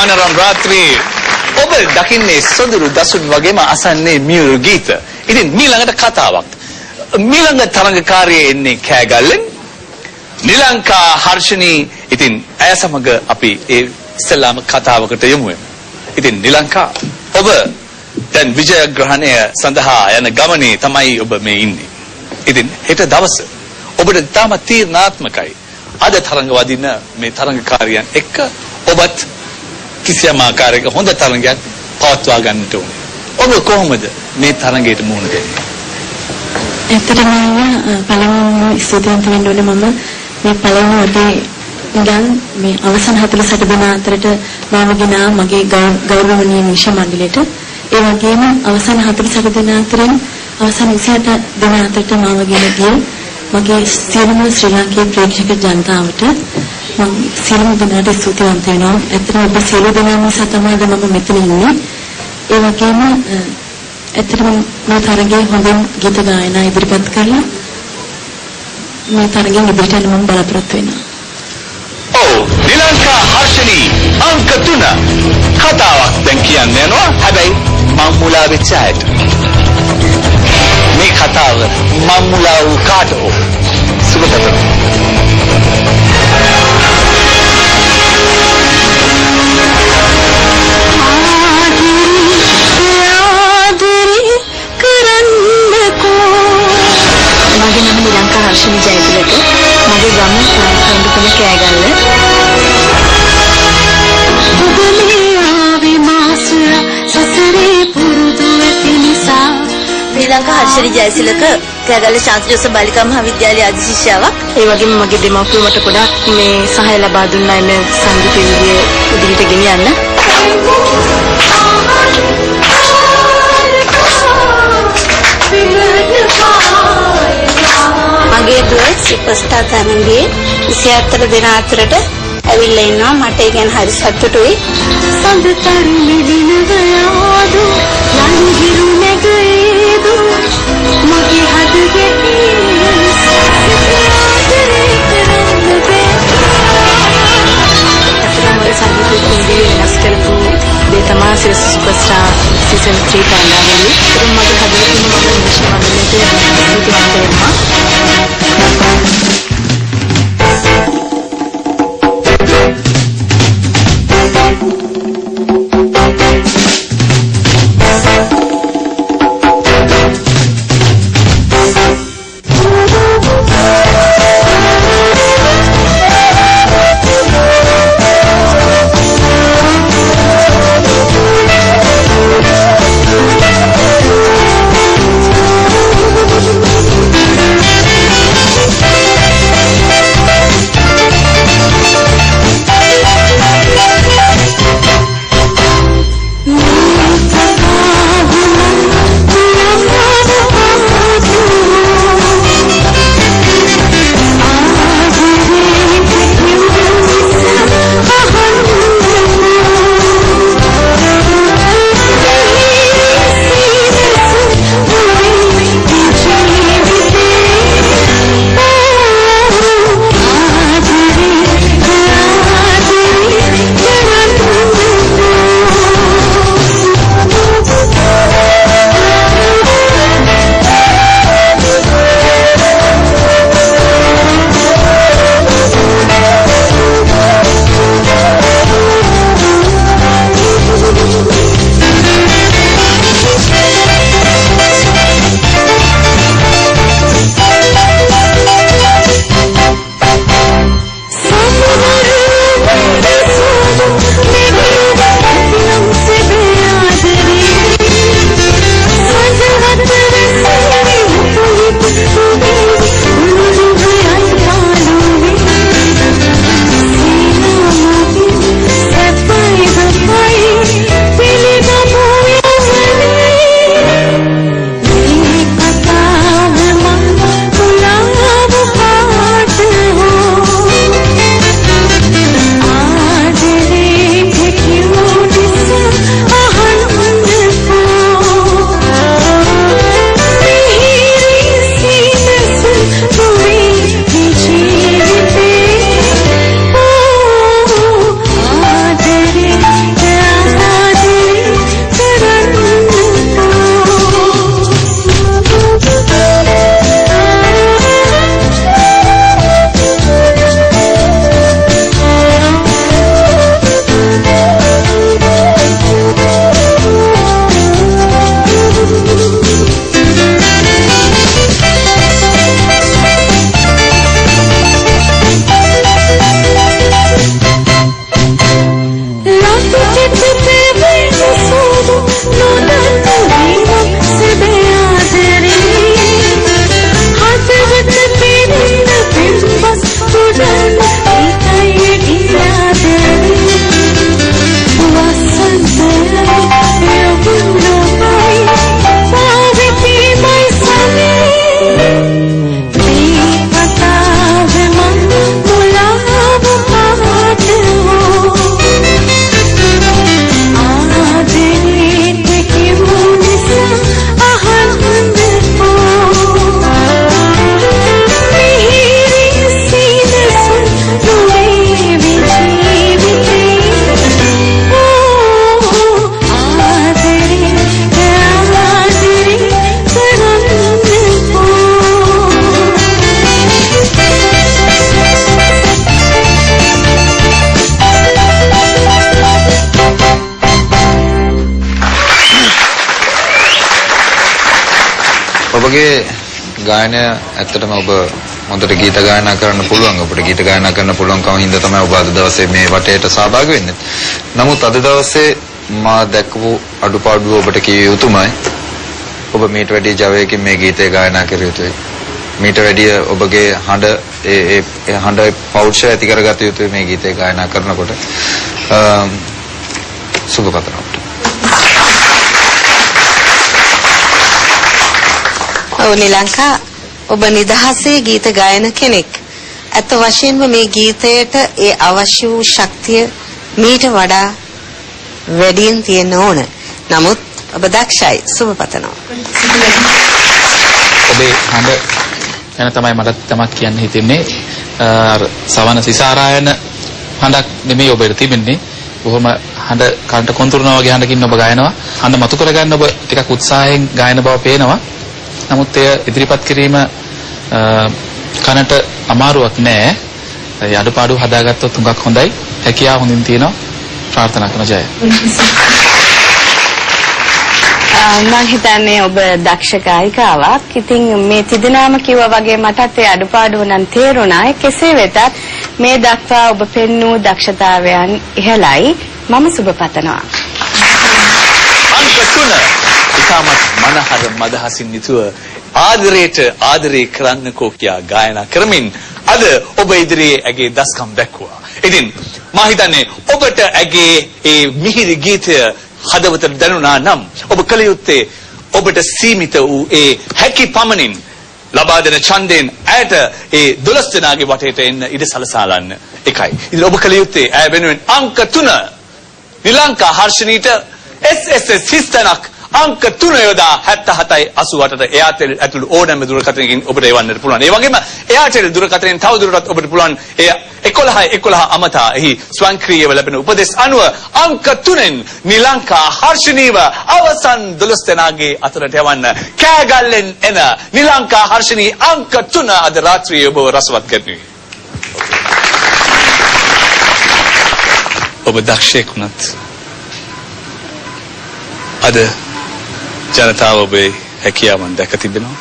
මනරම් රාත්‍රියේ ඔබ දකින්නේ සොඳුරු දසුන් වගේම අසන්නේ මියුරු ගීත. ඉතින් මීළඟට කතාවක්. මීළඟ තරඟකාරයේ එන්නේ කෑගල්ලෙන්. නිලංකා හර්ෂණී. ඉතින් ඇය සමග අපි ඒ ඉස්සෙල්ලාම කතාවකට යමු. ඉතින් නිලංකා ඔබ දැන් විජයග්‍රහණය සඳහා යන ගමනේ තමයි ඔබ මේ ඉන්නේ. ඉතින් හෙට දවස ඔබට තාම තීරණාත්මකයි. අද තරඟ වදින මේ තරඟකාරයන් එක්ක ඔබත් කිසියම් ආකාරයක හොඳ තරඟයක් පවත්වා ගන්නට ඕනේ. ඔබ කොහොමද මේ තරඟයට මුහුණ දෙන්නේ? ඇත්තටම පළමුව ස්තුතිවන්ත වෙන්න ඕනේ මම මේ පළමු අදේ ඉඳන් මේ අවසන් 48 දින අතරට මාව ගෙනා මගේ ගෞරවනීය නිෂ්ඨ මණ්ඩලයට ඒ වගේම අවසන් 48 දින අතරින් අවසන් 28 දින අතරට මාව ගෙන ගිය මගේ සියලුම ශ්‍රී ලාංකේය ප්‍රේක්ෂක ජනතාවට මම සියලුම දෙනාට ස්තුතිවන්ත වෙනවා. ඇත්තටම ඔබ සියලු දෙනා නිසා තමයි මම මෙතන ඉන්නේ. ඒ වගේම ඇත්තටම මේ තරගයේ හොඳින් ගීත ගායනා ඉදිරිපත් කරලා මේ තරගයෙන් ඉදිරියට යන්න මම බලාපොරොත්තු වෙනවා. ඔව් නිලංකා හර්ෂණී අංක 3 කතාවක් දැන් කියන්න යනවා. හැබැයි මම මුලා වෙච්ච අයට. මේ කතාව මම මුලා වූ කාට හෝ සුබපතමි. මගේ නම නිලංකා හර්ෂණී ජයතිලක. මගේ ගම කඳුකම කෑගල්ල. නිලංකා හර්ෂණී ජයතිලක කෑගල්ල ශාන්ති ජෝසප් බාලිකා මහා විද්‍යාලයේ ආදි ශිෂ්‍යාවක්. ඒ වගේම මගේ දෙමව්පියෝ මට ගොඩක් මේ සහාය ලබා දුන්නා මේ සංගීත විදියේ ඉදිරියට ගෙනියන්න. මගේ දුව සුපර්ස්ටාර් තරඟයේ 24 දින අතරට ඇවිල්ලා ඉන්නවා. මට ඒ ගැන හරි සතුටුයි. සඳතරු මෙදින ගයාදු ලංගිරු නැගේදු මගේ හදේ සුපර්ස්ටාර් සීසන් 3 තරඟාවලිය. ඒක මගේ හදවතින්ම මම නිශ්චය මණ්ඩලයට වෙනවා. ඔබගේ ගායනය ඇත්තටම ඔබ හොඳට ගීත ගායනා කරන්න පුළුවන්. ඔබට ගීත ගායනා කරන්න පුළුවන්කම හින්දා තමයි ඔබ අද දවසේ මේ වටේට සහභාගී වෙන්නේ. නමුත් අද දවසේ මා දැක්වූ අඩුපාඩුව ඔබට කිය යුතුමයි. ඔබ මීට වැඩි ජවයකින් මේ ගීතය ගායනා කර යුතුයි. මීට වැඩි ඔබගේ හඬ ඒ හඬ පෞරුෂය ඇති කරගත යුතුයි මේ ගීතය ගායනා කරනකොට. සුබ පතනවා. ඔව් නිලංකා ඔබ නිදහසේ ගීත ගායන කෙනෙක්. අත වශයෙන්ම මේ ගීතයට ඒ අවශ්‍ය වූ ශක්තිය මීට වඩා වැඩියෙන් තියෙන්න ඕන. නමුත් ඔබ දක්ෂයි. සුබ පතනවා. ඔබේ හඬ ගැන තමයි මට තමක් කියන්න හිතෙන්නේ. සවන සිසාරායන හඬක් නෙමෙයි ඔබට තිබෙන්නේ. බොහොම හඬ කන්ට කොන්තුරුනා වගේ හඬකින් ඔබ ගායනවා. හඬ මතු කරගන්න ඔබ ටිකක් උත්සාහයෙන් ගායන බව පේනවා. නමුත් එය ඉදිරිපත් කිරීම කනට අමාරුවක් නෑ. ඒ අඩුපාඩු හදාගත්තොත් හුඟක් හොඳයි. හැකියාව හොඳින් තියෙනවා. ප්‍රාර්ථනා කරන ජය. මම හිතන්නේ ඔබ දක්ෂ ගායිකාවක්. ඉතින් මේ තිදෙනාම කිව්වා වගේ මටත් ඒ අඩුපාඩුව නම් තේරුණා. කෙසේ වෙතත් මේ දක්වා ඔබ පෙන්වූ දක්ෂතාවයන් ඉහළයි. මම සුබ පතනවා. අංක 3 ඉතාමත් මනහර මදහසින් යුතුව ආදරයට ආදරේ කරන්නකෝ කියා ගායනා කරමින් අද ඔබ ඉදිරියේ ඇගේ දස්කම් දැක්වුවා. ඉතින් මා හිතන්නේ ඔබට ඇගේ ඒ මිහිරි ගීතය හදවතට දැනුණා නම් ඔබ කල යුත්තේ ඔබට සීමිත වූ ඒ හැකි පමණින් ලබා දෙන ඡන්දයෙන් ඇයට ඒ 12 දෙනාගේ වටේට එන්න ඉඩ සලසාලන්න එකයි. ඉතින් ඔබ කල යුත්තේ ඇය වෙනුවෙන් අංක 3 නිලංකා හර්ෂණීට SSS හිස්තනක් අංක 3 යොදා 77යි 88ට එයාටෙල් ඇතුළු ඕනෑම දුරකථනයකින් ඔබට එවන්නට පුළුවන්. ඒ වගේම එයාටෙල් දුරකථනයෙන් තව දුරටත් ඔබට පුළුවන් එය 11 අමතා එහි ස්වයංක්‍රීයව ලැබෙන උපදෙස් අනුව අංක 3න් නිලංකා හර්ෂණීව අවසන් 12 දෙනාගේ අතරට යවන්න කෑගල්ලෙන් එන නිලංකා හර්ෂණී අංක 3 අද රාත්‍රියේ ඔබ රසවත් කරනුයි. ඔබ දක්ෂයෙක් වුණත් අද ජනතාව ඔබේ හැකියාවන් දැක තිබෙනවා.